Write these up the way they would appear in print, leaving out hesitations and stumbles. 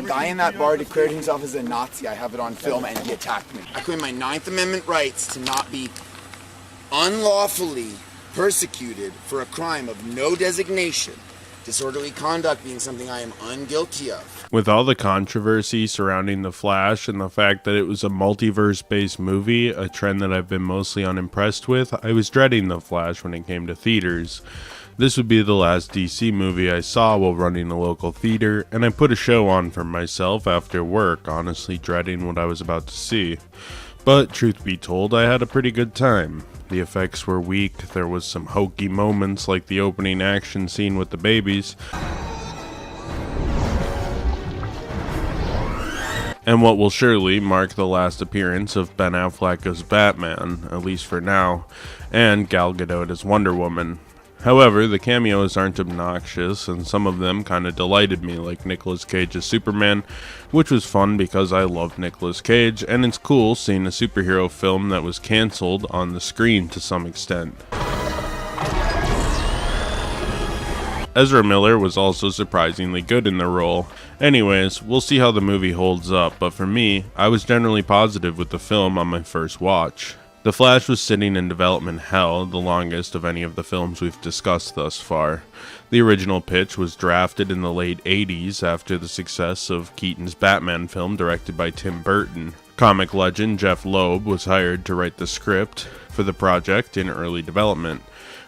guy in that bar declared himself as a Nazi. I have it on film, and he attacked me. I claim my 9th Amendment rights to not be unlawfully persecuted for a crime of no designation, disorderly conduct being something I am unguilty of. With all the controversy surrounding The Flash and the fact that it was a multiverse-based movie, a trend that I've been mostly unimpressed with, I was dreading The Flash when it came to theaters. This would be the last DC movie I saw while running a local theater, and I put a show on for myself after work, honestly dreading what I was about to see. But truth be told, I had a pretty good time. The effects were weak, there was some hokey moments like the opening action scene with the babies, and what will surely mark the last appearance of Ben Affleck as Batman, at least for now, and Gal Gadot as Wonder Woman. However, the cameos aren't obnoxious, and some of them kinda delighted me, like Nicolas Cage as Superman, which was fun because I loved Nicolas Cage, and it's cool seeing a superhero film that was cancelled on the screen to some extent. Ezra Miller was also surprisingly good in the role. Anyways, we'll see how the movie holds up, but for me, I was generally positive with the film on my first watch. The Flash was sitting in development hell, the longest of any of the films we've discussed thus far. The original pitch was drafted in the late 80s after the success of Keaton's Batman film directed by Tim Burton. Comic legend Jeff Loeb was hired to write the script for the project in early development.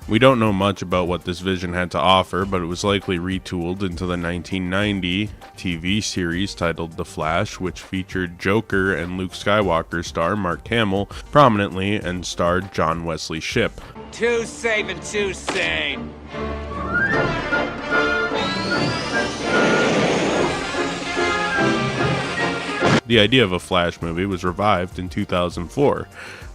We don't know much about what this vision had to offer, but it was likely retooled into the 1990 TV series titled The Flash, which featured Joker and Luke Skywalker star Mark Hamill prominently and starred John Wesley Shipp. Too safe and too sane. The idea of a Flash movie was revived in 2004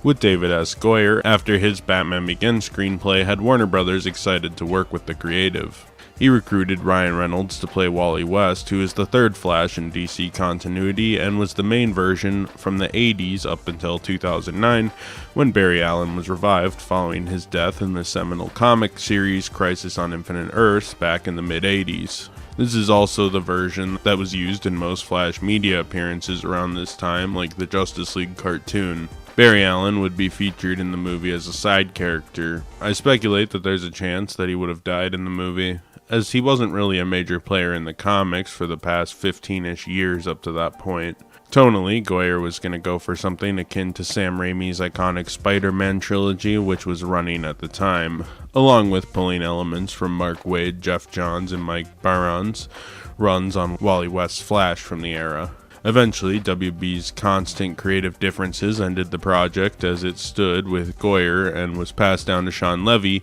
with David S. Goyer after his Batman Begins screenplay had Warner Brothers excited to work with the creative. He recruited Ryan Reynolds to play Wally West, who is the third Flash in DC continuity and was the main version from the 80s up until 2009 when Barry Allen was revived following his death in the seminal comic series Crisis on Infinite Earths back in the mid-80s. This is also the version that was used in most Flash media appearances around this time, like the Justice League cartoon. Barry Allen would be featured in the movie as a side character. I speculate that there's a chance that he would have died in the movie, as he wasn't really a major player in the comics for the past 15-ish years up to that point. Tonally, Goyer was going to go for something akin to Sam Raimi's iconic Spider-Man trilogy, which was running at the time, along with pulling elements from Mark Waid, Jeff Johns, and Mike Baron's runs on Wally West's Flash from the era. Eventually, WB's constant creative differences ended the project as it stood with Goyer and was passed down to Sean Levy,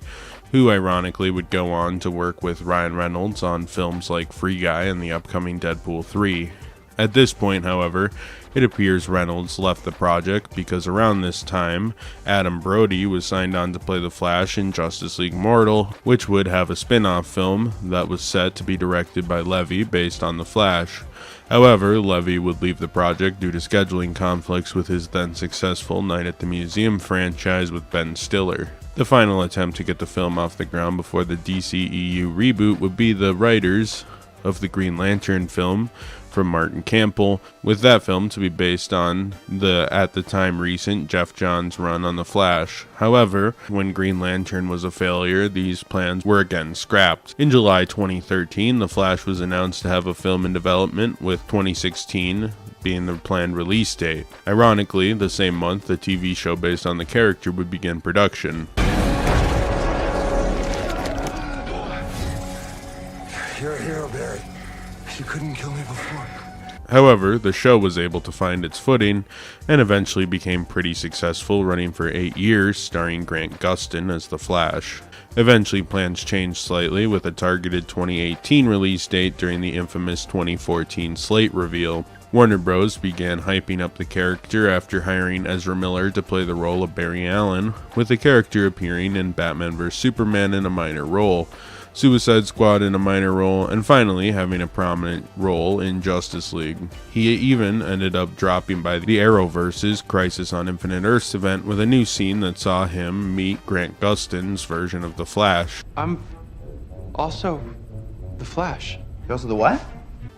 who ironically would go on to work with Ryan Reynolds on films like Free Guy and the upcoming Deadpool 3. At this point, however, it appears Reynolds left the project because around this time, Adam Brody was signed on to play the Flash in Justice League Mortal, which would have a spin-off film that was set to be directed by Levy based on the Flash. However, Levy would leave the project due to scheduling conflicts with his then successful Night at the Museum franchise with Ben Stiller. The final attempt to get the film off the ground before the DCEU reboot would be the writers of the Green Lantern film from Martin Campbell, with that film to be based on the at the time recent Jeff Johns run on The Flash. However, when Green Lantern was a failure, these plans were again scrapped. In July 2013, The Flash was announced to have a film in development, with 2016 being the planned release date. Ironically, the same month, the TV show based on the character would begin production. You're a hero, Barry. You couldn't kill me before. However, the show was able to find its footing and eventually became pretty successful, running for 8 years, starring Grant Gustin as the Flash. Eventually, plans changed slightly with a targeted 2018 release date during the infamous 2014 slate reveal. Warner Bros. Began hyping up the character after hiring Ezra Miller to play the role of Barry Allen, with the character appearing in Batman vs. Superman in a minor role, Suicide Squad in a minor role, and finally having a prominent role in Justice League. He even ended up dropping by the Arrowverse's Crisis on Infinite Earths event with a new scene that saw him meet Grant Gustin's version of the Flash. I'm also the Flash. You're also the what?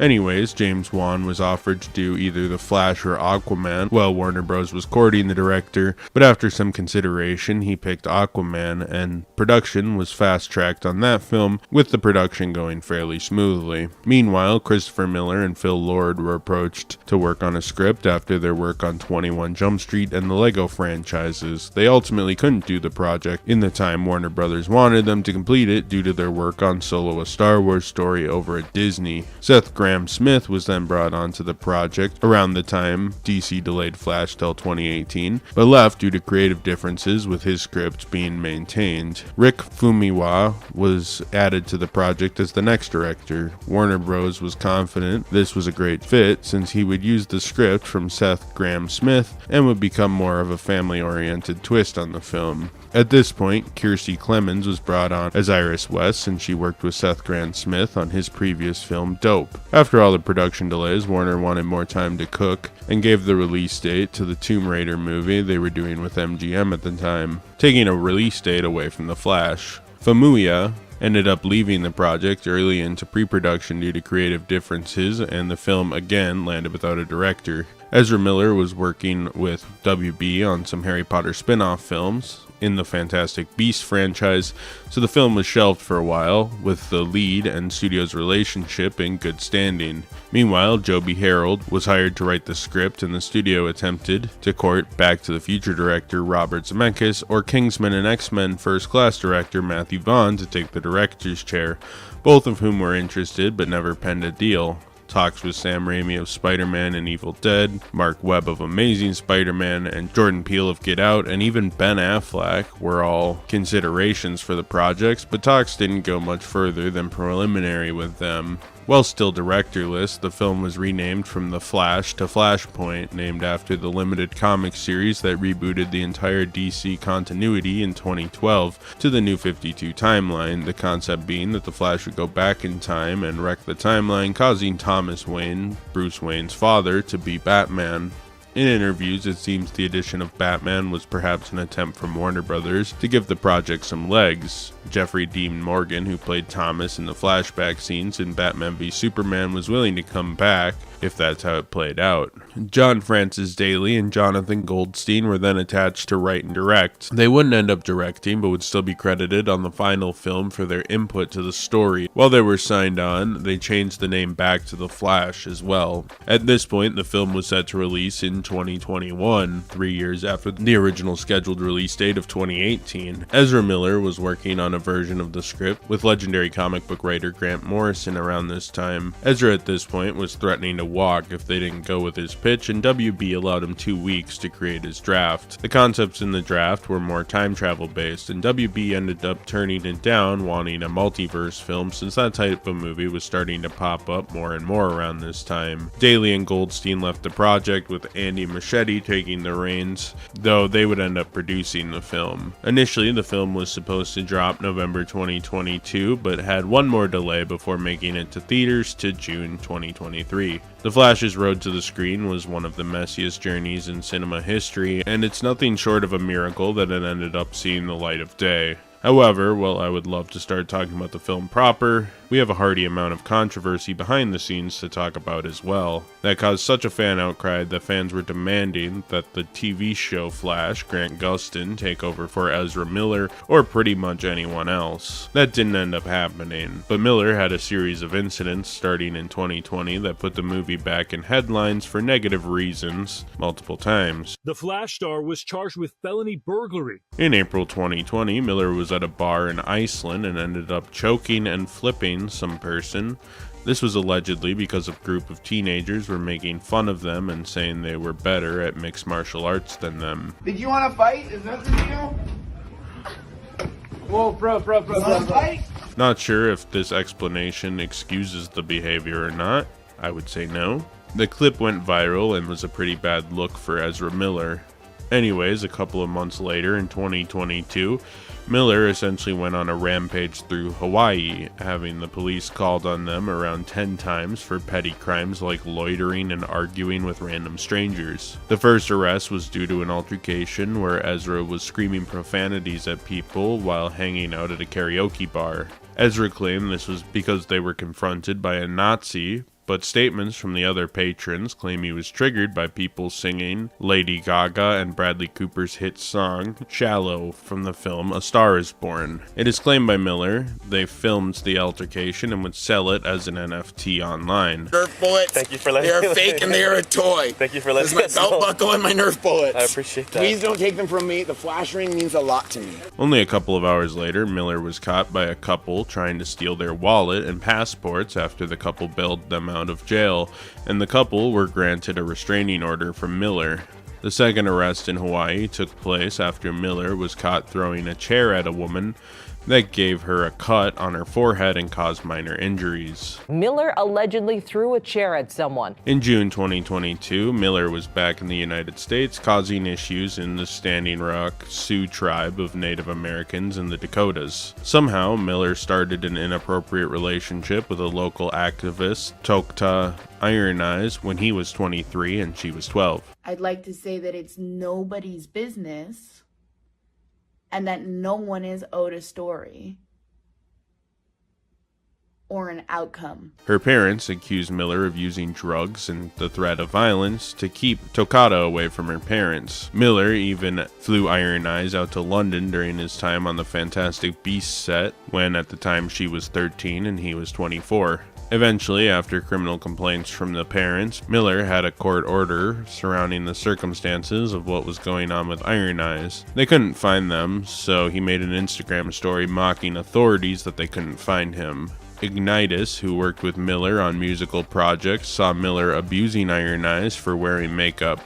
Anyways, James Wan was offered to do either The Flash or Aquaman while Warner Bros. Was courting the director, but after some consideration, he picked Aquaman, and production was fast-tracked on that film, with the production going fairly smoothly. Meanwhile, Christopher Miller and Phil Lord were approached to work on a script after their work on 21 Jump Street and the Lego franchises. They ultimately couldn't do the project in the time Warner Bros. Wanted them to complete it due to their work on Solo: A Star Wars Story over at Disney. Seth Grahame-Smith was then brought onto the project around the time DC delayed Flash till 2018, but left due to creative differences with his script being maintained. Rick Fumiwa was added to the project as the next director. Warner Bros. Was confident this was a great fit since he would use the script from Seth Grahame-Smith and would become more of a family-oriented twist on the film. At this point, Kiersey Clemons was brought on as Iris West, and she worked with Seth Grahame-Smith on his previous film, Dope. After all the production delays, Warner wanted more time to cook and gave the release date to the Tomb Raider movie they were doing with MGM at the time, taking a release date away from The Flash. Famuyiwa ended up leaving the project early into pre-production due to creative differences, and the film again landed without a director. Ezra Miller was working with WB on some Harry Potter spin-off films in the Fantastic Beasts franchise, so the film was shelved for a while, with the lead and studio's relationship in good standing. Meanwhile, Joby Harold was hired to write the script, and the studio attempted to court Back to the Future director Robert Zemeckis or Kingsman and X-Men First Class director Matthew Vaughn to take the director's chair, both of whom were interested but never penned a deal. Talks with Sam Raimi of Spider-Man and Evil Dead, Mark Webb of Amazing Spider-Man, and Jordan Peele of Get Out, and even Ben Affleck were all considerations for the projects, but talks didn't go much further than preliminary with them. While still directorless, the film was renamed from The Flash to Flashpoint, named after the limited comic series that rebooted the entire DC continuity in 2012 to the New 52 timeline, the concept being that the Flash would go back in time and wreck the timeline, causing Thomas Wayne, Bruce Wayne's father, to be Batman. In interviews, it seems the addition of Batman was perhaps an attempt from Warner Bros. To give the project some legs. Jeffrey Dean Morgan, who played Thomas in the flashback scenes in Batman v Superman, was willing to come back if that's how it played out. John Francis Daley and Jonathan Goldstein were then attached to write and direct. They wouldn't end up directing, but would still be credited on the final film for their input to the story. While they were signed on, they changed the name back to The Flash as well. At this point, the film was set to release in 2021, 3 years after the original scheduled release date of 2018. Ezra Miller was working on a version of the script with legendary comic book writer Grant Morrison around this time. Ezra at this point was threatening to walk if they didn't go with his pitch, and WB allowed him 2 weeks to create his draft. The concepts in the draft were more time travel based, and WB ended up turning it down, wanting a multiverse film since that type of movie was starting to pop up more and more around this time. Daley and Goldstein left the project with Andy Muschietti taking the reins, though they would end up producing the film. Initially, the film was supposed to drop November 2022, but had one more delay before making it to theaters to June 2023. The Flash's road to the screen was one of the messiest journeys in cinema history, and it's nothing short of a miracle that it ended up seeing the light of day. However, while I would love to start talking about the film proper, we have a hearty amount of controversy behind the scenes to talk about as well. That caused such a fan outcry that fans were demanding that the TV show Flash, Grant Gustin, take over for Ezra Miller or pretty much anyone else. That didn't end up happening, but Miller had a series of incidents starting in 2020 that put the movie back in headlines for negative reasons multiple times. The Flash star was charged with felony burglary. In April 2020, Miller was at a bar in Iceland and ended up choking and flipping some person. This was allegedly because a group of teenagers were making fun of them and saying they were better at mixed martial arts than them. Did you want to fight? Is that the deal? Whoa, bro. Fight? Not sure if this explanation excuses the behavior or not. I would say no. The clip went viral and was a pretty bad look for Ezra Miller. Anyways, a couple of months later in 2022, Miller essentially went on a rampage through Hawaii, having the police called on them around 10 times for petty crimes like loitering and arguing with random strangers. The first arrest was due to an altercation where Ezra was screaming profanities at people while hanging out at a karaoke bar. Ezra claimed this was because they were confronted by a Nazi, but statements from the other patrons claim he was triggered by people singing Lady Gaga and Bradley Cooper's hit song Shallow from the film A Star is Born. It is claimed by Miller they filmed the altercation and would sell it as an NFT online. Nerf bullets. Thank you for letting They're me fake and they're a toy. Thank you for letting This is my belt buckle and my Nerf bullets. I appreciate that. Please don't take them from me. The flash ring means a lot to me. Only a couple of hours later, Miller was caught by a couple trying to steal their wallet and passports after the couple bailed them out of jail, and the couple were granted a restraining order from Miller. The second arrest in Hawaii took place after Miller was caught throwing a chair at a woman that gave her a cut on her forehead and caused minor injuries. Miller allegedly threw a chair at someone. In June 2022, Miller was back in the United States, causing issues in the Standing Rock Sioux tribe of Native Americans in the Dakotas. Somehow, Miller started an inappropriate relationship with a local activist, Tokta Iron Eyes, when he was 23 and she was 12. I'd like to say that it's nobody's business and that no one is owed a story or an outcome. Her parents accused Miller of using drugs and the threat of violence to keep Tokata away from her parents. Miller even flew Iron Eyes out to London during his time on the Fantastic Beasts set, when at the time she was 13 and he was 24. Eventually, after criminal complaints from the parents, Miller had a court order surrounding the circumstances of what was going on with Iron Eyes. They couldn't find them, so he made an Instagram story mocking authorities that they couldn't find him. Ignitus, who worked with Miller on musical projects, saw Miller abusing Iron Eyes for wearing makeup.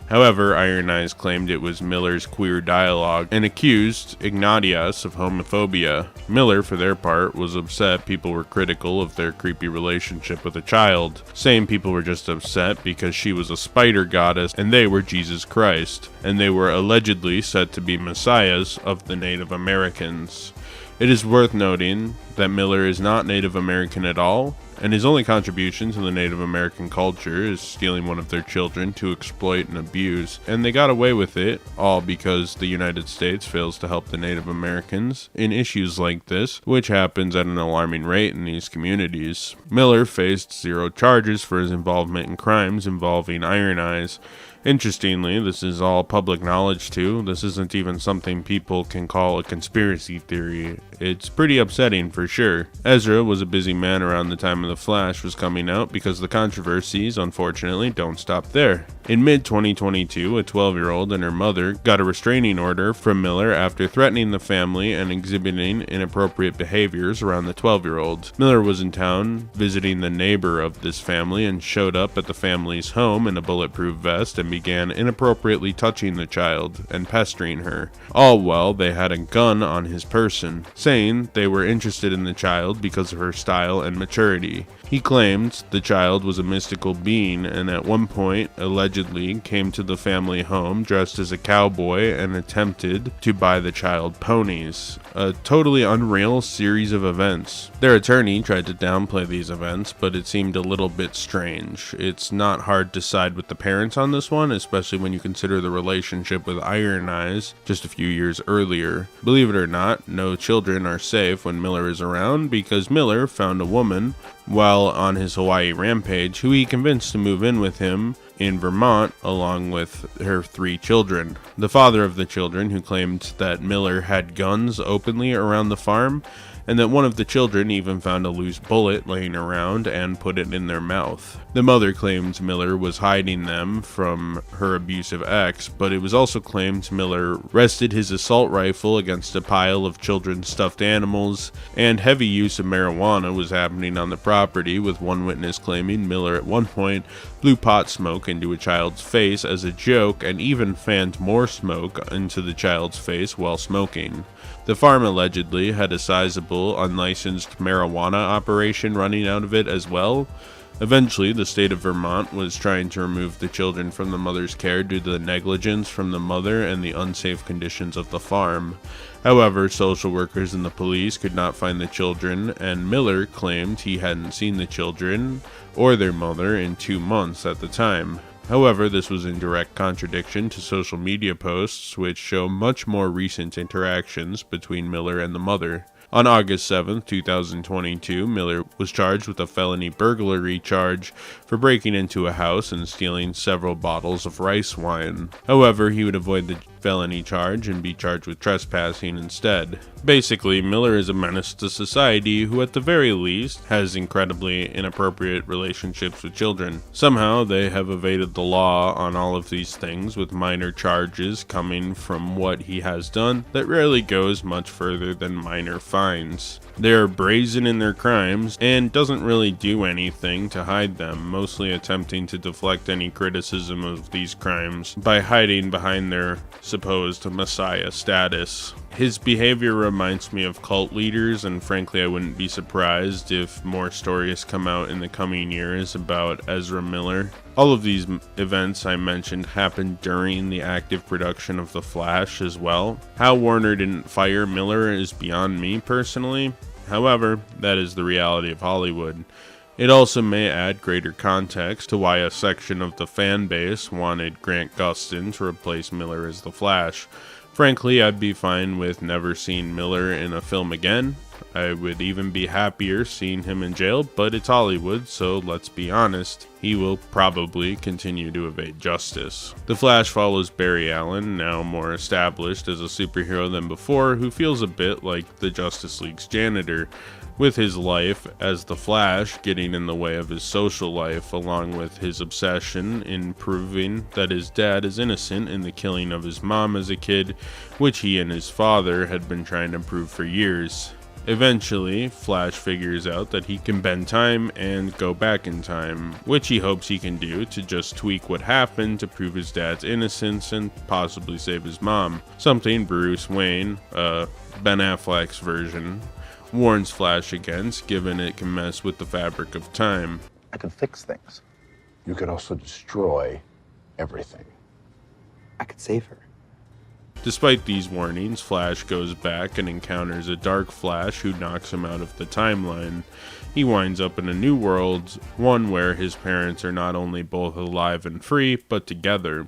However, Iron Eyes claimed it was Miller's queer dialogue and accused Ignatius of homophobia. Miller, for their part, was upset people were critical of their creepy relationship with a child, saying people were just upset because she was a spider goddess and they were Jesus Christ, and they were allegedly said to be messiahs of the Native Americans. It is worth noting that Miller is not Native American at all, and his only contribution to the Native American culture is stealing one of their children to exploit and abuse, and they got away with it, all because the United States fails to help the Native Americans in issues like this, which happens at an alarming rate in these communities. Miller faced 0 charges for his involvement in crimes involving Iron Eyes. Interestingly, this is all public knowledge too. This isn't even something people can call a conspiracy theory. It's pretty upsetting for sure. Ezra was a busy man around the time of The Flash was coming out because the controversies, unfortunately, don't stop there. In mid-2022, a 12-year-old and her mother got a restraining order from Miller after threatening the family and exhibiting inappropriate behaviors around the 12-year-old. Miller was in town visiting the neighbor of this family and showed up at the family's home in a bulletproof vest and began inappropriately touching the child and pestering her. All while they had a gun on his person, saying they were interested in the child because of her style and maturity. He claimed the child was a mystical being and at one point allegedly came to the family home dressed as a cowboy and attempted to buy the child ponies. A totally unreal series of events. Their attorney tried to downplay these events, but it seemed a little bit strange. It's not hard to side with the parents on this one, especially when you consider the relationship with Iron Eyes just a few years earlier. Believe it or not, no children are safe when Miller is around because Miller found a woman while on his Hawaii rampage who he convinced to move in with him in Vermont along with her 3 children. The father of the children, who claimed that Miller had guns openly around the farm and that one of the children even found a loose bullet laying around and put it in their mouth. The mother claimed Miller was hiding them from her abusive ex, but it was also claimed Miller rested his assault rifle against a pile of children's stuffed animals, and heavy use of marijuana was happening on the property, with one witness claiming Miller at one point blew pot smoke into a child's face as a joke and even fanned more smoke into the child's face while smoking. The farm allegedly had a sizable unlicensed marijuana operation running out of it as well. Eventually, the state of Vermont was trying to remove the children from the mother's care due to the negligence from the mother and the unsafe conditions of the farm. However, social workers and the police could not find the children, and Miller claimed he hadn't seen the children or their mother in 2 months at the time. However, this was in direct contradiction to social media posts which show much more recent interactions between Miller and the mother. On August 7, 2022, Miller was charged with a felony burglary charge for breaking into a house and stealing several bottles of rice wine. However, he would avoid the felony charge and be charged with trespassing instead. Basically, Miller is a menace to society who at the very least has incredibly inappropriate relationships with children. Somehow they have evaded the law on all of these things, with minor charges coming from what he has done that rarely goes much further than minor fines. They are brazen in their crimes and doesn't really do anything to hide them, mostly attempting to deflect any criticism of these crimes by hiding behind their supposed messiah status. His behavior reminds me of cult leaders, and frankly I wouldn't be surprised if more stories come out in the coming years about Ezra Miller. All of these events I mentioned happened during the active production of The Flash as well. How Warner didn't fire Miller is beyond me personally. However, that is the reality of Hollywood. It also may add greater context to why a section of the fan base wanted Grant Gustin to replace Miller as the Flash. Frankly, I'd be fine with never seeing Miller in a film again. I would even be happier seeing him in jail, but it's Hollywood, so let's be honest, he will probably continue to evade justice. The Flash follows Barry Allen, now more established as a superhero than before, who feels a bit like the Justice League's janitor, with his life as the Flash getting in the way of his social life, along with his obsession in proving that his dad is innocent in the killing of his mom as a kid, which he and his father had been trying to prove for years. Eventually, Flash figures out that he can bend time and go back in time, which he hopes he can do to just tweak what happened to prove his dad's innocence and possibly save his mom. Something Bruce Wayne, Ben Affleck's version, warns Flash against, given it can mess with the fabric of time. I could fix things. You could also destroy everything. I could save her. Despite these warnings, Flash goes back and encounters a Dark Flash who knocks him out of the timeline. He winds up in a new world, one where his parents are not only both alive and free, but together.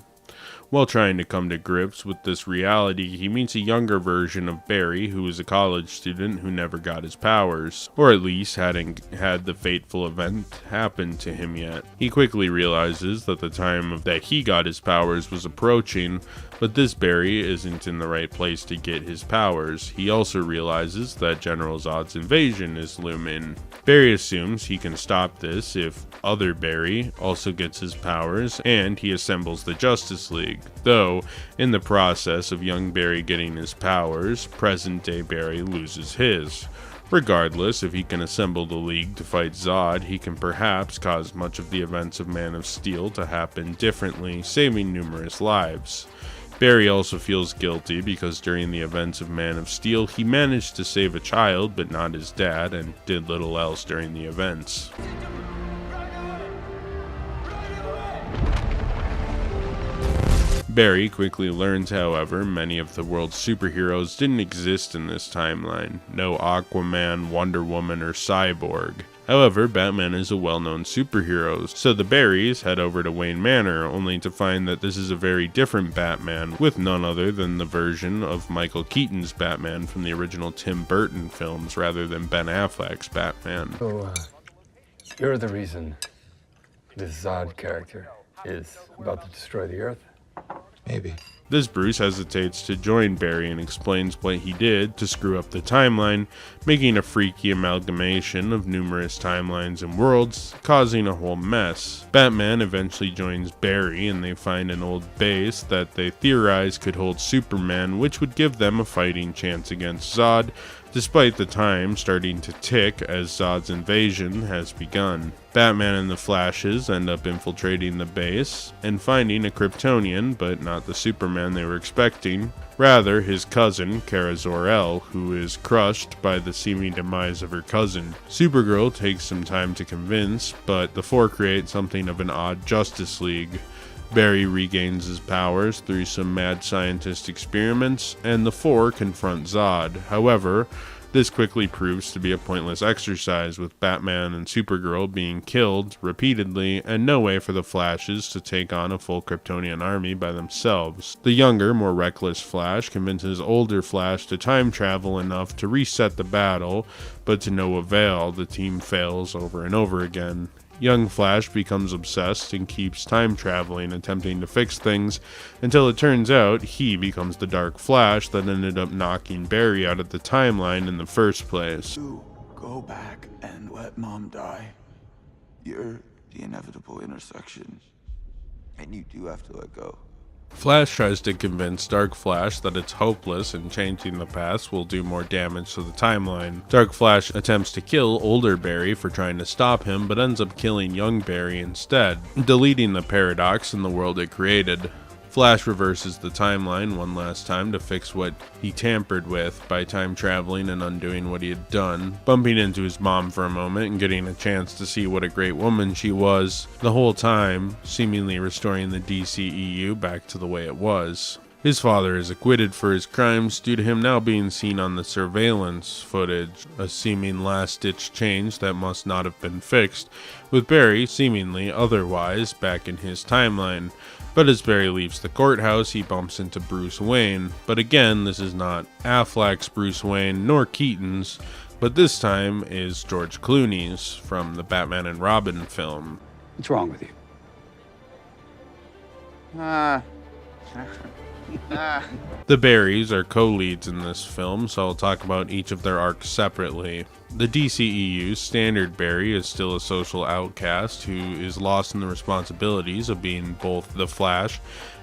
While trying to come to grips with this reality, he meets a younger version of Barry who is a college student who never got his powers, or at least hadn't had the fateful event happen to him yet. He quickly realizes that the time that he got his powers was approaching, but this Barry isn't in the right place to get his powers. He also realizes that General Zod's invasion is looming. Barry assumes he can stop this if other Barry also gets his powers, and he assembles the Justice League. Though, in the process of young Barry getting his powers, present-day Barry loses his. Regardless, if he can assemble the League to fight Zod, he can perhaps cause much of the events of Man of Steel to happen differently, saving numerous lives. Barry also feels guilty because during the events of Man of Steel, he managed to save a child but not his dad, and did little else during the events. Barry quickly learns, however, many of the world's superheroes didn't exist in this timeline. No Aquaman, Wonder Woman, or Cyborg. However, Batman is a well-known superhero, so the Barrys head over to Wayne Manor, only to find that this is a very different Batman, with none other than the version of Michael Keaton's Batman from the original Tim Burton films, rather than Ben Affleck's Batman. So, you're the reason this Zod character is about to destroy the Earth? Maybe. This Bruce hesitates to join Barry and explains what he did to screw up the timeline, making a freaky amalgamation of numerous timelines and worlds, causing a whole mess. Batman eventually joins Barry and they find an old base that they theorize could hold Superman, which would give them a fighting chance against Zod, despite the time starting to tick as Zod's invasion has begun. Batman and the Flashes end up infiltrating the base and finding a Kryptonian, but not the Superman they were expecting, rather his cousin, Kara Zor-El, who is crushed by the seeming demise of her cousin. Supergirl takes some time to convince, but the four create something of an odd Justice League. Barry regains his powers through some mad scientist experiments, and the four confront Zod. However, This quickly proves to be a pointless exercise, with Batman and Supergirl being killed repeatedly and no way for the Flashes to take on a full Kryptonian army by themselves. The younger, more reckless Flash convinces older Flash to time travel enough to reset the battle, but to no avail. The team fails over and over again. Young Flash becomes obsessed and keeps time traveling, attempting to fix things, until it turns out he becomes the Dark Flash that ended up knocking Barry out of the timeline in the first place. You go back and let Mom die. You're the inevitable intersection, and you do have to let go. Flash tries to convince Dark Flash that it's hopeless and changing the past will do more damage to the timeline. Dark Flash attempts to kill older Barry for trying to stop him, but ends up killing young Barry instead, deleting the paradox in the world it created. Flash reverses the timeline one last time to fix what he tampered with by time traveling and undoing what he had done, bumping into his mom for a moment and getting a chance to see what a great woman she was, the whole time seemingly restoring the DCEU back to the way it was. His father is acquitted for his crimes due to him now being seen on the surveillance footage, a seeming last-ditch change that must not have been fixed, with Barry seemingly otherwise back in his timeline. But as Barry leaves the courthouse, he bumps into Bruce Wayne. But again, this is not Affleck's Bruce Wayne, nor Keaton's, but this time is George Clooney's from the Batman and Robin film. What's wrong with you? The Barrys are co-leads in this film, so I'll talk about each of their arcs separately. The DCEU's standard Barry is still a social outcast who is lost in the responsibilities of being both the Flash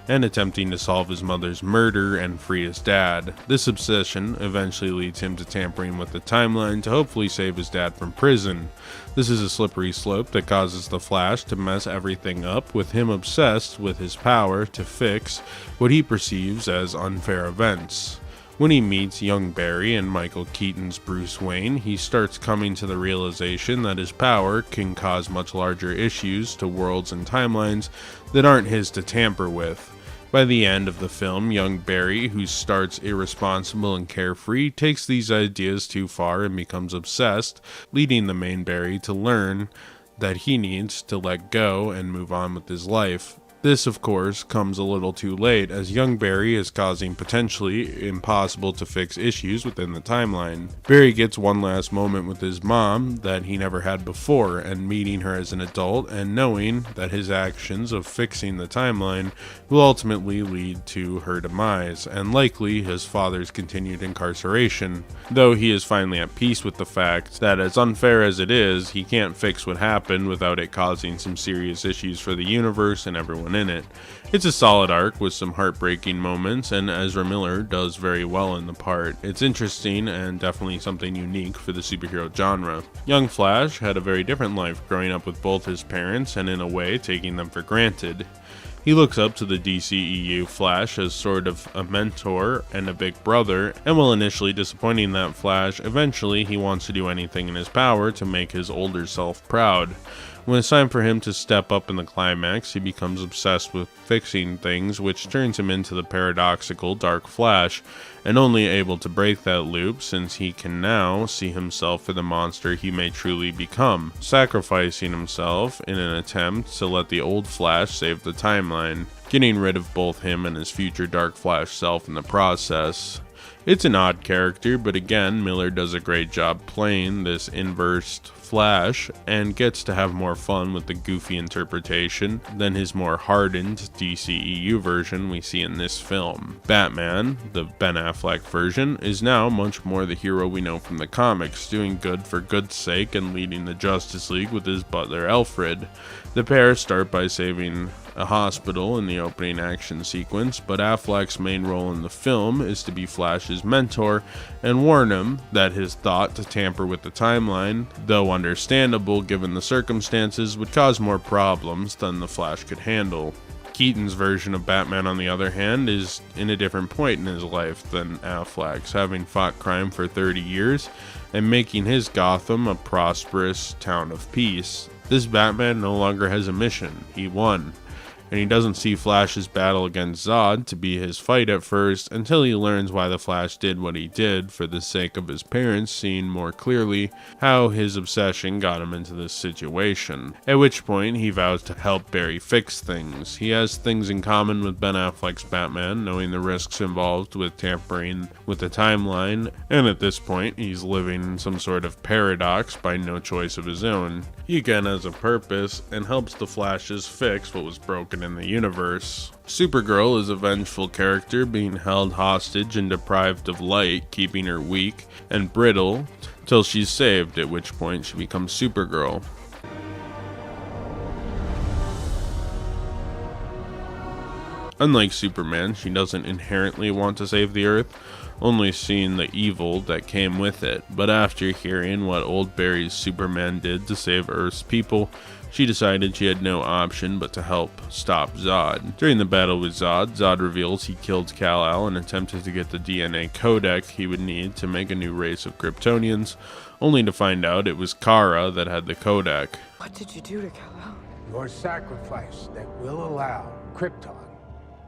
and attempting to solve his mother's murder and free his dad. This obsession eventually leads him to tampering with the timeline to hopefully save his dad from prison. This is a slippery slope that causes the Flash to mess everything up, with him obsessed with his power to fix what he perceives as unfair events. When he meets young Barry and Michael Keaton's Bruce Wayne, he starts coming to the realization that his power can cause much larger issues to worlds and timelines that aren't his to tamper with. By the end of the film, young Barry, who starts irresponsible and carefree, takes these ideas too far and becomes obsessed, leading the main Barry to learn that he needs to let go and move on with his life. This, of course, comes a little too late, as young Barry is causing potentially impossible to fix issues within the timeline. Barry gets one last moment with his mom that he never had before, and meeting her as an adult and knowing that his actions of fixing the timeline will ultimately lead to her demise, and likely his father's continued incarceration. Though he is finally at peace with the fact that, as unfair as it is, he can't fix what happened without it causing some serious issues for the universe and everyone in it. It's a solid arc with some heartbreaking moments, and Ezra Miller does very well in the part. It's interesting and definitely something unique for the superhero genre. Young Flash had a very different life growing up with both his parents and in a way taking them for granted. He looks up to the DCEU Flash as sort of a mentor and a big brother, and while initially disappointing that Flash, eventually he wants to do anything in his power to make his older self proud. When it's time for him to step up in the climax, he becomes obsessed with fixing things, which turns him into the paradoxical Dark Flash, and only able to break that loop since he can now see himself for the monster he may truly become, sacrificing himself in an attempt to let the old Flash save the timeline, getting rid of both him and his future Dark Flash self in the process. It's an odd character, but again, Miller does a great job playing this inversed Flash and gets to have more fun with the goofy interpretation than his more hardened DCEU version we see in this film. Batman, the Ben Affleck version, is now much more the hero we know from the comics, doing good for good's sake and leading the Justice League with his butler Alfred. The pair start by saving a hospital in the opening action sequence, but Affleck's main role in the film is to be Flash's mentor and warn him that his thought to tamper with the timeline, though understandable given the circumstances, would cause more problems than the Flash could handle. Keaton's version of Batman, on the other hand, is in a different point in his life than Affleck's, having fought crime for 30 years and making his Gotham a prosperous town of peace. This Batman no longer has a mission. He won. and he doesn't see Flash's battle against Zod to be his fight at first until he learns why the Flash did what he did for the sake of his parents, seeing more clearly how his obsession got him into this situation. At which point, he vows to help Barry fix things. He has things in common with Ben Affleck's Batman, knowing the risks involved with tampering with the timeline, and at this point, he's living in some sort of paradox by no choice of his own. He again has a purpose and helps the Flashes fix what was broken in the universe. Supergirl is a vengeful character being held hostage and deprived of light, keeping her weak and brittle till she's saved, at which point she becomes Supergirl. Unlike Superman, she doesn't inherently want to save the Earth, only seeing the evil that came with it, but after hearing what old Barry's Superman did to save Earth's people, she decided she had no option but to help stop Zod. During the battle with Zod, Zod reveals he killed Kal-El and attempted to get the DNA codec he would need to make a new race of Kryptonians, only to find out it was Kara that had the codec. What did you do to Kal-El? Your sacrifice that will allow Krypton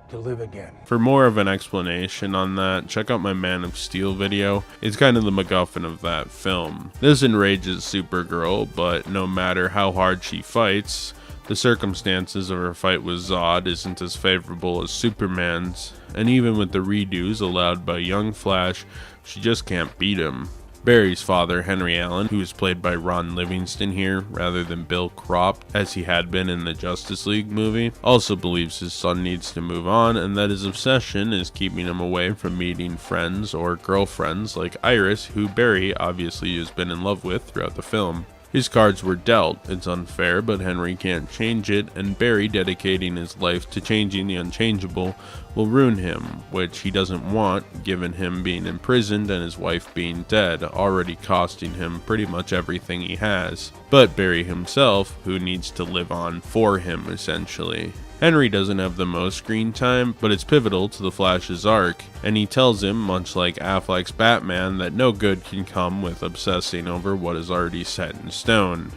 to live again. For more of an explanation on that, check out my Man of Steel video. It's kind of the MacGuffin of that film. This enrages Supergirl, but no matter how hard she fights, the circumstances of her fight with Zod isn't as favorable as Superman's, and even with the redos allowed by young Flash, she just can't beat him. Barry's father, Henry Allen, who is played by Ron Livingston here rather than Bill Kropp as he had been in the Justice League movie, also believes his son needs to move on and that his obsession is keeping him away from meeting friends or girlfriends like Iris, who Barry obviously has been in love with throughout the film. His cards were dealt. It's unfair, but Henry can't change it, and Barry dedicating his life to changing the unchangeable will ruin him, which he doesn't want, given him being imprisoned and his wife being dead, already costing him pretty much everything he has. But Barry himself, who needs to live on for him, essentially. Henry doesn't have the most screen time, but it's pivotal to the Flash's arc, and he tells him, much like Affleck's Batman, that no good can come with obsessing over what is already set in stone.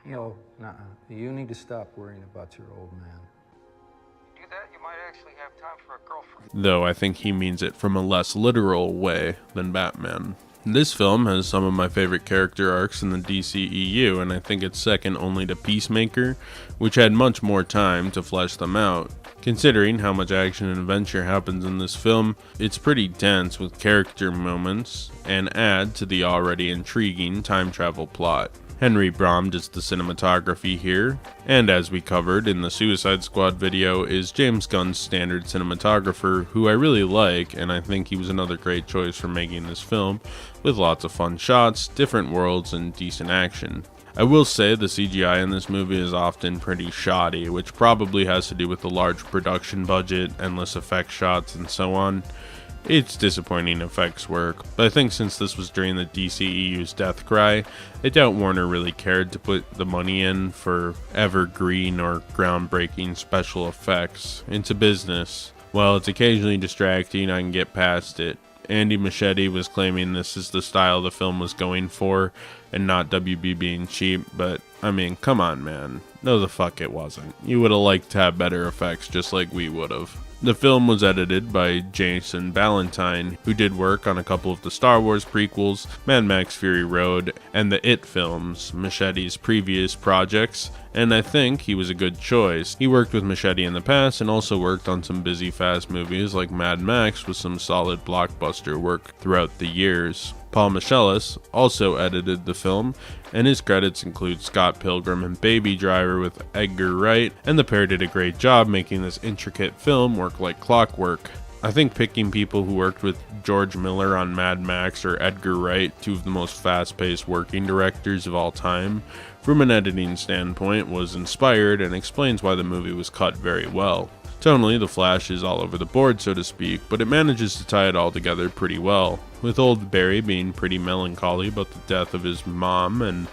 No, nuh-uh. You need to stop worrying about your old man. Do that, you might actually have time for a girlfriend. Though I think he means it from a less literal way than Batman. This film has some of my favorite character arcs in the DCEU, and I think it's second only to Peacemaker, which had much more time to flesh them out. Considering how much action and adventure happens in this film, it's pretty dense with character moments, and add to the already intriguing time travel plot. Henry Braham does the cinematography here, and as we covered in the Suicide Squad video, is James Gunn's standard cinematographer, who I really like, and I think he was another great choice for making this film, with lots of fun shots, different worlds, and decent action. I will say the CGI in this movie is often pretty shoddy, which probably has to do with the large production budget, endless effect shots, and so on. It's disappointing effects work, but I think since this was during the DCEU's death cry, I doubt Warner really cared to put the money in for evergreen or groundbreaking special effects into business. While it's occasionally distracting, I can get past it. Andy Muschietti was claiming this is the style the film was going for, and not WB being cheap, but I mean, come on man. No the fuck it wasn't. You would have liked to have better effects just like we would have. The film was edited by Jason Ballantyne, who did work on a couple of the Star Wars prequels, Mad Max Fury Road, and the It films, Muschietti's previous projects, and I think he was a good choice. He worked with Muschietti in the past and also worked on some busy fast movies like Mad Max with some solid blockbuster work throughout the years. Paul Michelis also edited the film, and his credits include Scott Pilgrim and Baby Driver with Edgar Wright, and the pair did a great job making this intricate film work like clockwork. I think picking people who worked with George Miller on Mad Max or Edgar Wright, two of the most fast-paced working directors of all time, from an editing standpoint was inspired and explains why the movie was cut very well. Tonally, The Flash is all over the board, so to speak, but it manages to tie it all together pretty well, with old Barry being pretty melancholy about the death of his mom and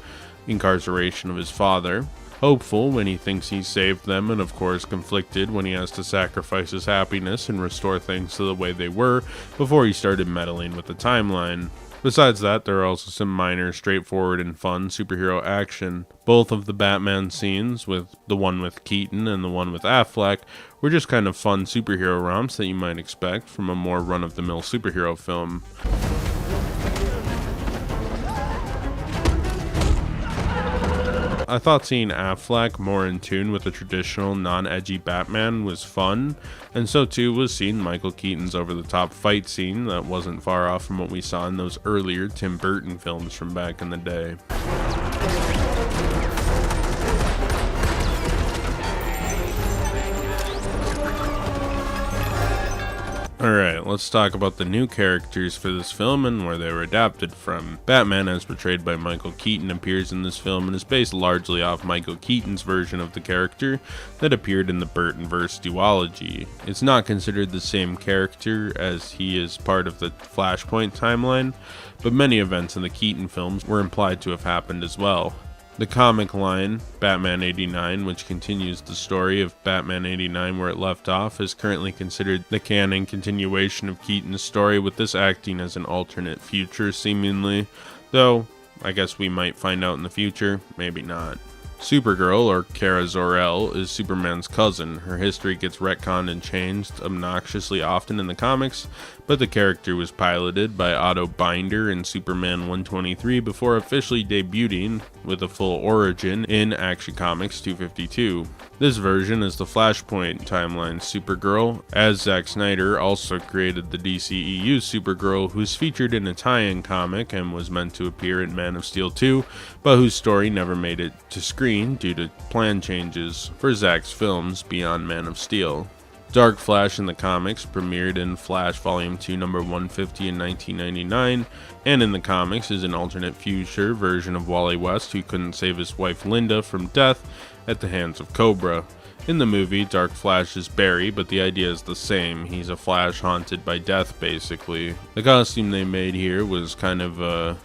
incarceration of his father, hopeful when he thinks he saved them, and of course conflicted when he has to sacrifice his happiness and restore things to the way they were before he started meddling with the timeline. Besides that, there are also some minor, straightforward, and fun superhero action. Both of the Batman scenes, with the one with Keaton and the one with Affleck, were just kind of fun superhero romps that you might expect from a more run-of-the-mill superhero film. I thought seeing Affleck more in tune with the traditional non-edgy Batman was fun, and so too was seeing Michael Keaton's over-the-top fight scene that wasn't far off from what we saw in those earlier Tim Burton films from back in the day. Alright, let's talk about the new characters for this film and where they were adapted from. Batman, as portrayed by Michael Keaton, appears in this film and is based largely off Michael Keaton's version of the character that appeared in the Burtonverse duology. It's not considered the same character as he is part of the Flashpoint timeline, but many events in the Keaton films were implied to have happened as well. The comic line, Batman 89, which continues the story of Batman 89 where it left off, is currently considered the canon continuation of Keaton's story, with this acting as an alternate future seemingly, though I guess we might find out in the future, maybe not. Supergirl, or Kara Zor-El, is Superman's cousin. Her history gets retconned and changed obnoxiously often in the comics, but the character was piloted by Otto Binder in Superman 123 before officially debuting with a full origin in Action Comics 252. This version is the Flashpoint timeline Supergirl, as Zack Snyder also created the DCEU Supergirl, who's featured in a tie-in comic and was meant to appear in Man of Steel 2, but whose story never made it to screen due to plan changes for Zack's films beyond Man of Steel. Dark Flash in the comics premiered in Flash Volume 2 number 150 in 1999, and in the comics is an alternate future version of Wally West who couldn't save his wife Linda from death at the hands of Cobra. In the movie, Dark Flash is Barry, but the idea is the same. He's a Flash haunted by death, basically. The costume they made here was kind of a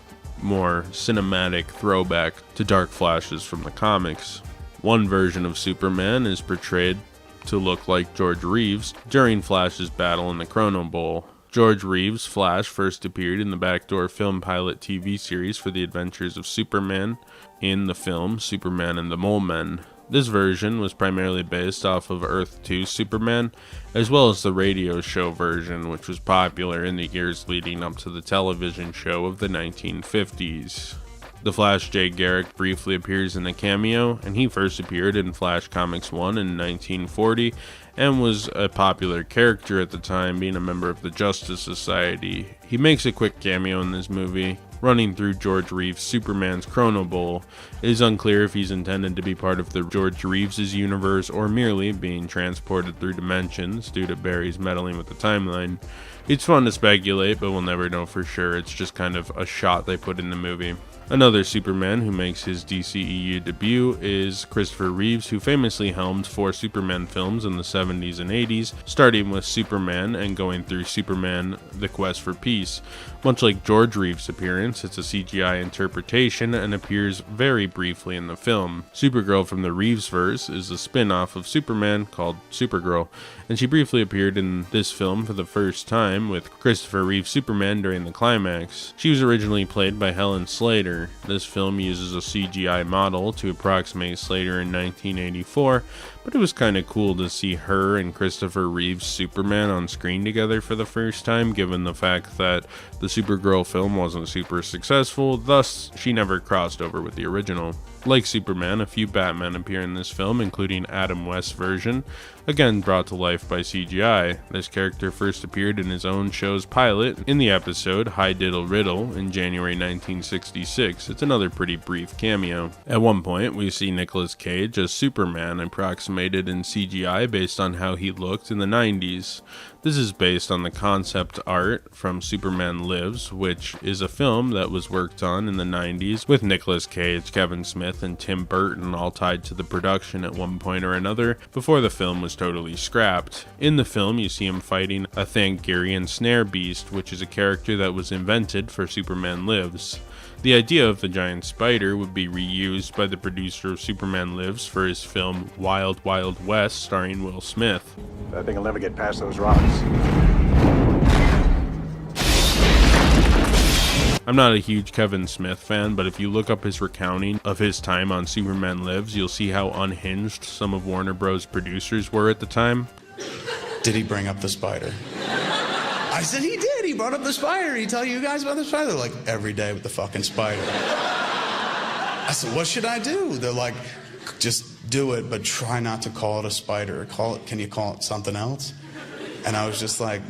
more cinematic throwback to Dark Flashes from the comics. One version of Superman is portrayed to look like George Reeves during Flash's battle in the Chrono Bowl. George Reeves' Flash first appeared in the backdoor film pilot TV series for the adventures of Superman in the film Superman and the Mole Men. This version was primarily based off of Earth 2 Superman, as well as the radio show version, which was popular in the years leading up to the television show of the 1950s. The Flash Jay Garrick briefly appears in a cameo, and he first appeared in Flash Comics 1 in 1940 and was a popular character at the time, being a member of the Justice Society. He makes a quick cameo in this movie, running through George Reeves' Superman's Chrono Bowl. It is unclear if he's intended to be part of the George Reeves' universe or merely being transported through dimensions due to Barry's meddling with the timeline. It's fun to speculate, but we'll never know for sure. It's just kind of a shot they put in the movie. Another Superman who makes his DCEU debut is Christopher Reeves, who famously helmed 4 Superman films in the 70s and 80s, starting with Superman and going through Superman: The Quest for Peace. Much like George Reeves' appearance, it's a CGI interpretation and appears very briefly in the film. Supergirl from the Reevesverse is a spin-off of Superman called Supergirl, and she briefly appeared in this film for the first time with Christopher Reeve's Superman during the climax. She was originally played by Helen Slater. This film uses a CGI model to approximate Slater in 1984, but it was kind of cool to see her and Christopher Reeve's Superman on screen together for the first time, given the fact that the Supergirl film wasn't super successful, thus she never crossed over with the original. Like Superman, a few Batmen appear in this film, including Adam West's version, again brought to life by CGI. This character first appeared in his own show's pilot in the episode Hi Diddle Riddle in January 1966. It's another pretty brief cameo. At one point, we see Nicolas Cage as Superman, approximated in CGI based on how he looked in the 90s. This is based on the concept art from Superman Lives, which is a film that was worked on in the 90s with Nicolas Cage, Kevin Smith, and Tim Burton all tied to the production at one point or another before the film was totally scrapped. In the film, you see him fighting a Thangarian snare beast, which is a character that was invented for Superman Lives. The idea of the giant spider would be reused by the producer of Superman Lives for his film Wild Wild West starring Will Smith. That thing will never get past those rocks. I'm not a huge Kevin Smith fan, but if you look up his recounting of his time on Superman Lives, you'll see how unhinged some of Warner Bros. Producers were at the time. Did he bring up the spider? I said he did. He brought up the spider. He tell you guys about the spider? They're like, every day with the fucking spider. I said, what should I do? They're like, just do it, but try not to call it a spider. Can you call it something else? And I was just like,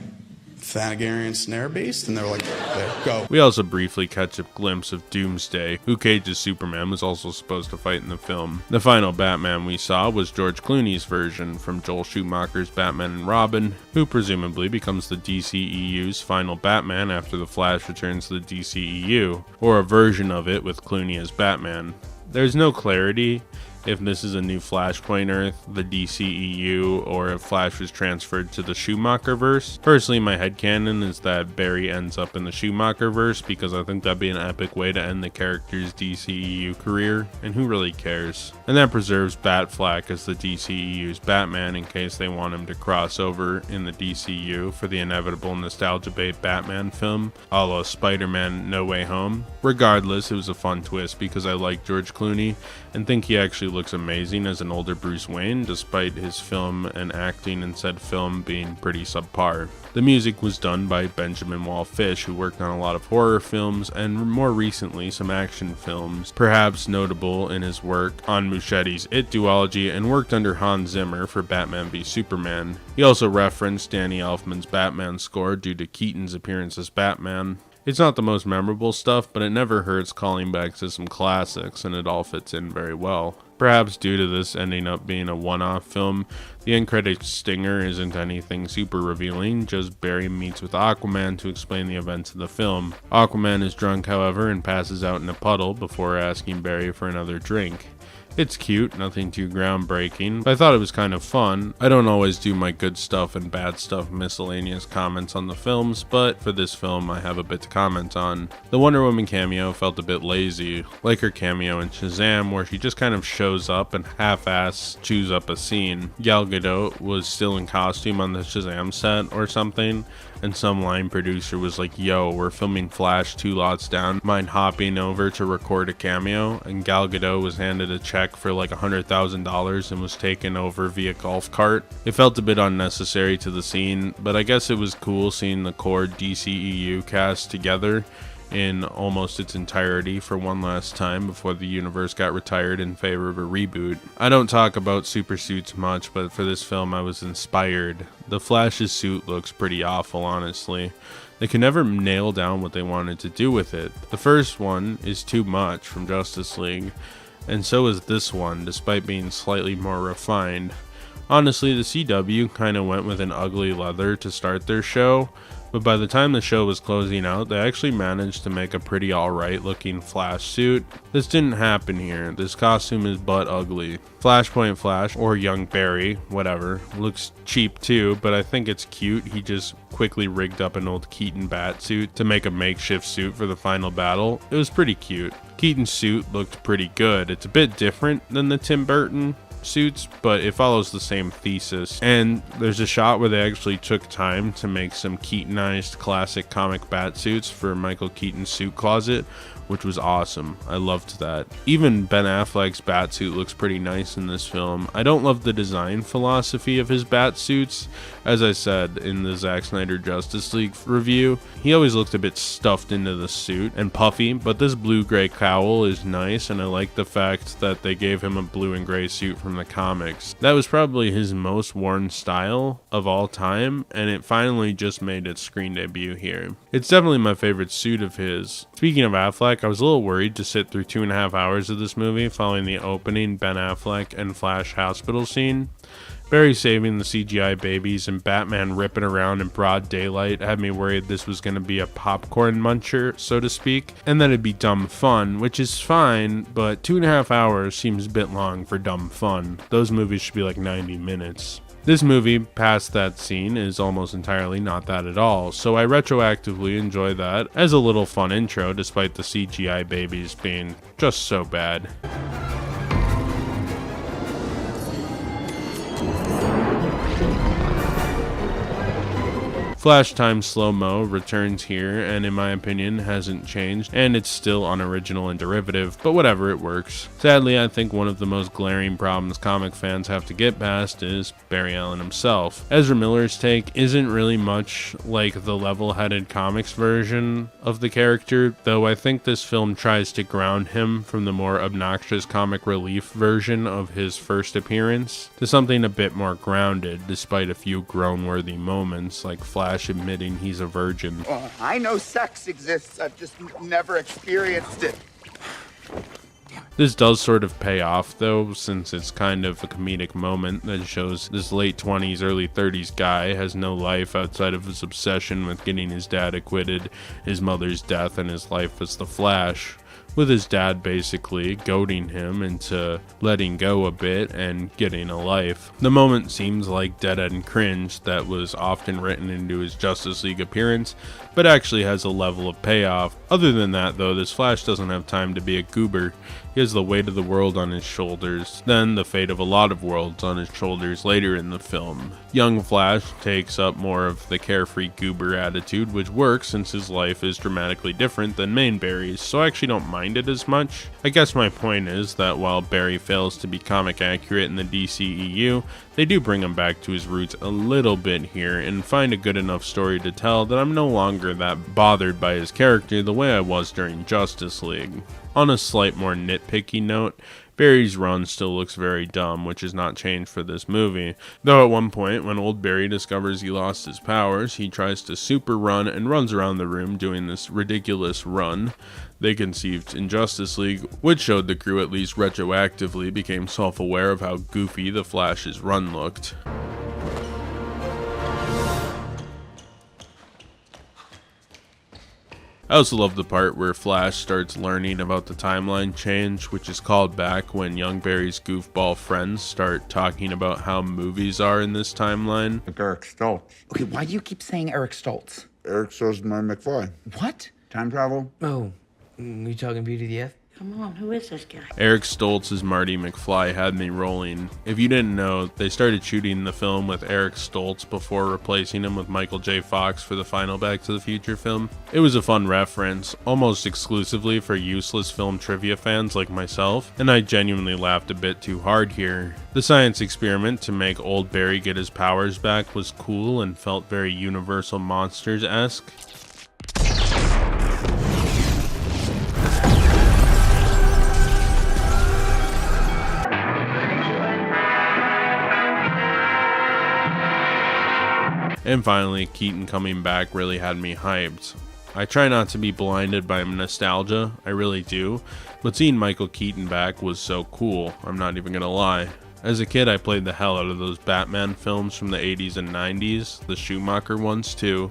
Thanagarian snare beast? And they were like, there, go. We also briefly catch a glimpse of Doomsday, who Cage's Superman was also supposed to fight in the film. The final Batman we saw was George Clooney's version from Joel Schumacher's Batman and Robin, who presumably becomes the DCEU's final Batman after The Flash returns to the DCEU, or a version of it with Clooney as Batman. There's no clarity if this is a new Flashpoint Earth, the DCEU, or if Flash was transferred to the Schumacher-verse. Personally, my headcanon is that Barry ends up in the Schumacher-verse because I think that'd be an epic way to end the character's DCEU career, and who really cares? And that preserves Batfleck as the DCEU's Batman in case they want him to cross over in the DCU for the inevitable nostalgia bait Batman film, a la Spider-Man No Way Home. Regardless, it was a fun twist because I like George Clooney and think he actually looks amazing as an older Bruce Wayne, despite his film and acting in said film being pretty subpar. The music was done by Benjamin Wall-Fish, who worked on a lot of horror films and more recently some action films, perhaps notable in his work on Muschietti's It duology and worked under Hans Zimmer for Batman v Superman. He also referenced Danny Elfman's Batman score due to Keaton's appearance as Batman. It's not the most memorable stuff, but it never hurts calling back to some classics, and it all fits in very well. Perhaps due to this ending up being a one-off film, the end credits stinger isn't anything super revealing, just Barry meets with Aquaman to explain the events of the film. Aquaman is drunk, however, and passes out in a puddle before asking Barry for another drink. It's cute, nothing too groundbreaking, but I thought it was kind of fun. I don't always do my good stuff and bad stuff miscellaneous comments on the films, but for this film I have a bit to comment on. The Wonder Woman cameo felt a bit lazy, like her cameo in Shazam where she just kind of shows up and half-ass chews up a scene. Gal Gadot was still in costume on the Shazam set or something, and some line producer was like, yo, we're filming Flash 2 lots down, mind hopping over to record a cameo? And Gal Gadot was handed a check for like $100,000 and was taken over via golf cart. It felt a bit unnecessary to the scene, but I guess it was cool seeing the core DCEU cast together in almost its entirety for one last time before the universe got retired in favor of a reboot. I don't talk about super suits much, but for this film I was inspired. The Flash's suit looks pretty awful, honestly. They could never nail down what they wanted to do with it. The first one is too much from Justice League, and so is this one, despite being slightly more refined. Honestly, the CW kind of went with an ugly leather to start their show, but by the time the show was closing out, they actually managed to make a pretty alright looking Flash suit. This didn't happen here. This costume is butt ugly. Flashpoint Flash, or Young Barry, whatever, looks cheap too, but I think it's cute. He just quickly rigged up an old Keaton bat suit to make a makeshift suit for the final battle. It was pretty cute. Keaton's suit looked pretty good. It's a bit different than the Tim Burton suits, but it follows the same thesis. And there's a shot where they actually took time to make some Keatonized classic comic bat suits for Michael Keaton's suit closet, which was awesome. I loved that. Even Ben Affleck's bat suit looks pretty nice in this film. I don't love the design philosophy of his bat suits. As I said in the Zack Snyder Justice League review, he always looked a bit stuffed into the suit and puffy, but this blue-gray cowl is nice, and I like the fact that they gave him a blue and gray suit from the comics. That was probably his most worn style of all time, and it finally just made its screen debut here. It's definitely my favorite suit of his. Speaking of Affleck, I was a little worried to sit through 2.5 hours of this movie following the opening Ben Affleck and Flash hospital scene. Barry saving the CGI babies and Batman ripping around in broad daylight had me worried this was going to be a popcorn muncher, so to speak, and that it'd be dumb fun, which is fine, but 2.5 hours seems a bit long for dumb fun. Those movies should be like 90 minutes. This movie, past that scene, is almost entirely not that at all, so I retroactively enjoy that as a little fun intro despite the CGI babies being just so bad. Flash time slow-mo returns here, and in my opinion hasn't changed, and it's still unoriginal and derivative, but whatever, it works. Sadly, I think one of the most glaring problems comic fans have to get past is Barry Allen himself. Ezra Miller's take isn't really much like the level-headed comics version of the character, though I think this film tries to ground him from the more obnoxious comic relief version of his first appearance to something a bit more grounded, despite a few groan-worthy moments, like Flash admitting he's a virgin. Oh, I know sex exists, I've just never experienced it. This does sort of pay off though, since it's kind of a comedic moment that shows this late 20s, early 30s guy has no life outside of his obsession with getting his dad acquitted, his mother's death, and his life as the Flash, with his dad basically goading him into letting go a bit and getting a life. The moment seems like dead-end cringe that was often written into his Justice League appearance, but actually has a level of payoff. Other than that though, this Flash doesn't have time to be a goober. He has the weight of the world on his shoulders, then the fate of a lot of worlds on his shoulders later in the film. Young Flash takes up more of the carefree goober attitude, which works since his life is dramatically different than main Barry's, so I actually don't mind it as much. I guess my point is that while Barry fails to be comic accurate in the DCEU, they do bring him back to his roots a little bit here and find a good enough story to tell that I'm no longer that bothered by his character the way I was during Justice League. On a slight more nitpicky note, Barry's run still looks very dumb, which has not changed for this movie, though at one point when old Barry discovers he lost his powers, he tries to super run and runs around the room doing this ridiculous run they conceived in Justice League, which showed the crew at least retroactively became self-aware of how goofy the Flash's run looked. I also love the part where Flash starts learning about the timeline change, which is called back when young Barry's goofball friends start talking about how movies are in this timeline. Like Eric Stoltz. Okay, why do you keep saying Eric Stoltz? Eric Stoltz and Marty McFly. What? Time travel? Oh, you talking Beauty the F? Come on, who is this guy? Eric Stoltz as Marty McFly had me rolling. If you didn't know, they started shooting the film with Eric Stoltz before replacing him with Michael J. Fox for the final Back to the Future film. It was a fun reference, almost exclusively for useless film trivia fans like myself, and I genuinely laughed a bit too hard here. The science experiment to make old Barry get his powers back was cool and felt very Universal Monsters-esque. And finally, Keaton coming back really had me hyped. I try not to be blinded by nostalgia, I really do, but seeing Michael Keaton back was so cool, I'm not even gonna lie. As a kid, I played the hell out of those Batman films from the 80s and 90s, the Schumacher ones too,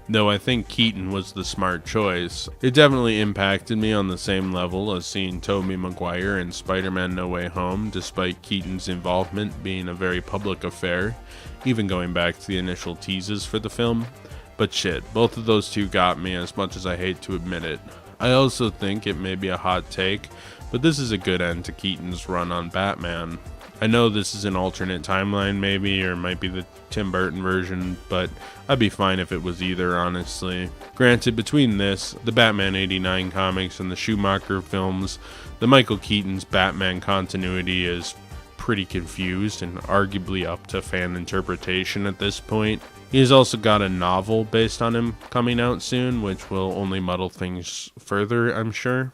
though I think Keaton was the smart choice. It definitely impacted me on the same level as seeing Tobey Maguire in Spider-Man No Way Home, despite Keaton's involvement being a very public affair, even going back to the initial teases for the film. But shit, both of those two got me as much as I hate to admit it. I also think it may be a hot take, but this is a good end to Keaton's run on Batman. I know this is an alternate timeline maybe, or might be the Tim Burton version, but I'd be fine if it was either, honestly. Granted, between this, the Batman 89 comics, and the Schumacher films, the Michael Keaton's Batman continuity is pretty confused and arguably up to fan interpretation at this point. He has also got a novel based on him coming out soon, which will only muddle things further, I'm sure.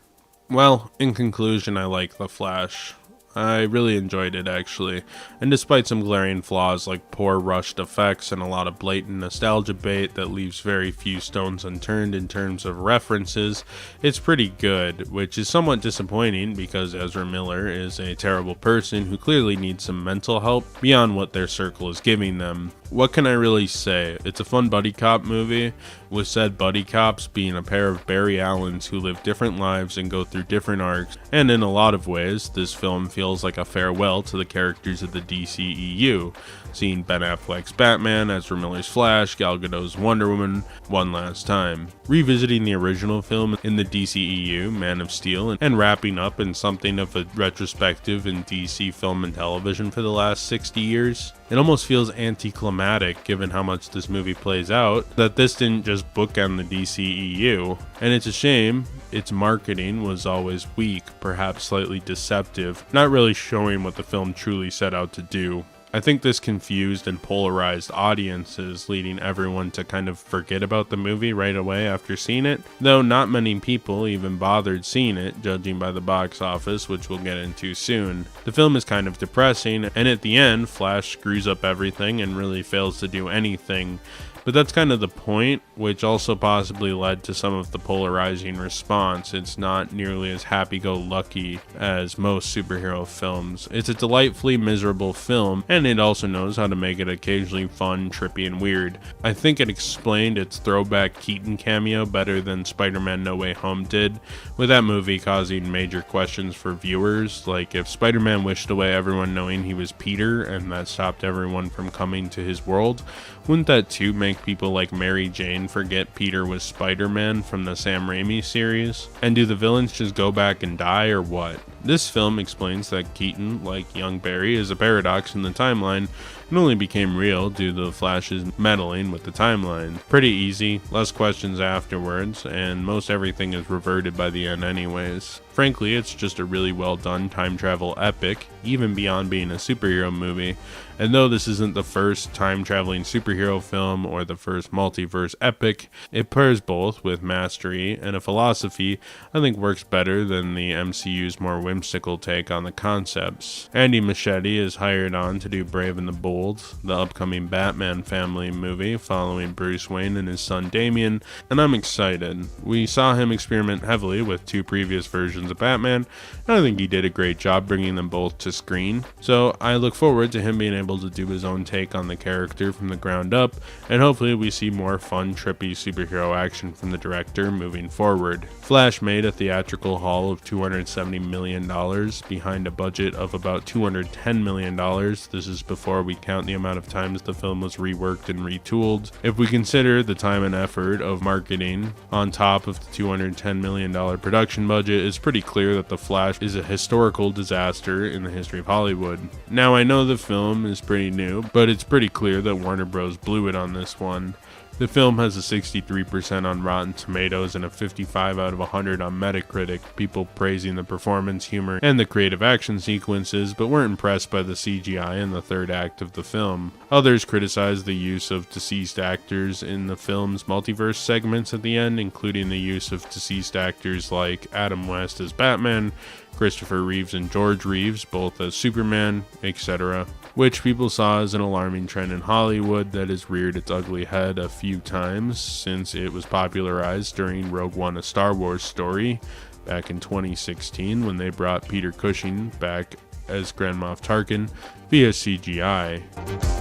Well, in conclusion, I like The Flash. I really enjoyed it, actually, and despite some glaring flaws like poor rushed effects and a lot of blatant nostalgia bait that leaves very few stones unturned in terms of references, it's pretty good, which is somewhat disappointing because Ezra Miller is a terrible person who clearly needs some mental help beyond what their circle is giving them. What can I really say? It's a fun buddy cop movie, with said buddy cops being a pair of Barry Allens who live different lives and go through different arcs, and in a lot of ways, this film feels like a farewell to the characters of the DCEU, seeing Ben Affleck's Batman, Ezra Miller's Flash, Gal Gadot's Wonder Woman one last time, revisiting the original film in the DCEU, Man of Steel, and wrapping up in something of a retrospective in DC film and television for the last 60 years. It almost feels anticlimactic, given how much this movie plays out, that this didn't just bookend the DCEU. And it's a shame. Its marketing was always weak, perhaps slightly deceptive, not really showing what the film truly set out to do. I think this confused and polarized audiences, leading everyone to kind of forget about the movie right away after seeing it, though not many people even bothered seeing it, judging by the box office, which we'll get into soon. The film is kind of depressing, and at the end, Flash screws up everything and really fails to do anything. But that's kind of the point, which also possibly led to some of the polarizing response. It's not nearly as happy-go-lucky as most superhero films. It's a delightfully miserable film, and it also knows how to make it occasionally fun, trippy, and weird. I think it explained its throwback Keaton cameo better than Spider-Man No Way Home did, with that movie causing major questions for viewers, like if Spider-Man wished away everyone knowing he was Peter, and that stopped everyone from coming to his world, wouldn't that too make people like Mary Jane forget Peter was Spider-Man from the Sam Raimi series? And do the villains just go back and die, or what? This film explains that Keaton, like young Barry, is a paradox in the timeline and only became real due to the Flash's meddling with the timeline. Pretty easy, less questions afterwards, and most everything is reverted by the end anyways. Frankly, it's just a really well done time travel epic, even beyond being a superhero movie. And though this isn't the first time traveling superhero film or the first multiverse epic, it pairs both with mastery and a philosophy I think works better than the MCU's more whimsical take on the concepts. Andy Muschietti is hired on to do Brave and the Bold, the upcoming Batman family movie following Bruce Wayne and his son Damian, and I'm excited. We saw him experiment heavily with two previous versions of Batman, and I think he did a great job bringing them both to screen. So I look forward to him being able to do his own take on the character from the ground up, and hopefully we see more fun, trippy superhero action from the director moving forward. Flash made a theatrical haul of $270 million behind a budget of about $210 million. This is before we count the amount of times the film was reworked and retooled. If we consider the time and effort of marketing on top of the $210 million production budget, it's pretty clear that The Flash is a historical disaster in the history of Hollywood. Now, I know the film is pretty new, but it's pretty clear that Warner Bros. Blew it on this one. The film has a 63% on Rotten Tomatoes and a 55 out of 100 on Metacritic, people praising the performance, humor, and the creative action sequences, but weren't impressed by the CGI in the third act of the film. Others criticized the use of deceased actors in the film's multiverse segments at the end, including the use of deceased actors like Adam West as Batman, Christopher Reeves and George Reeves, both as Superman, etc., which people saw as an alarming trend in Hollywood that has reared its ugly head a few times since it was popularized during Rogue One: A Star Wars Story back in 2016 when they brought Peter Cushing back as Grand Moff Tarkin via CGI.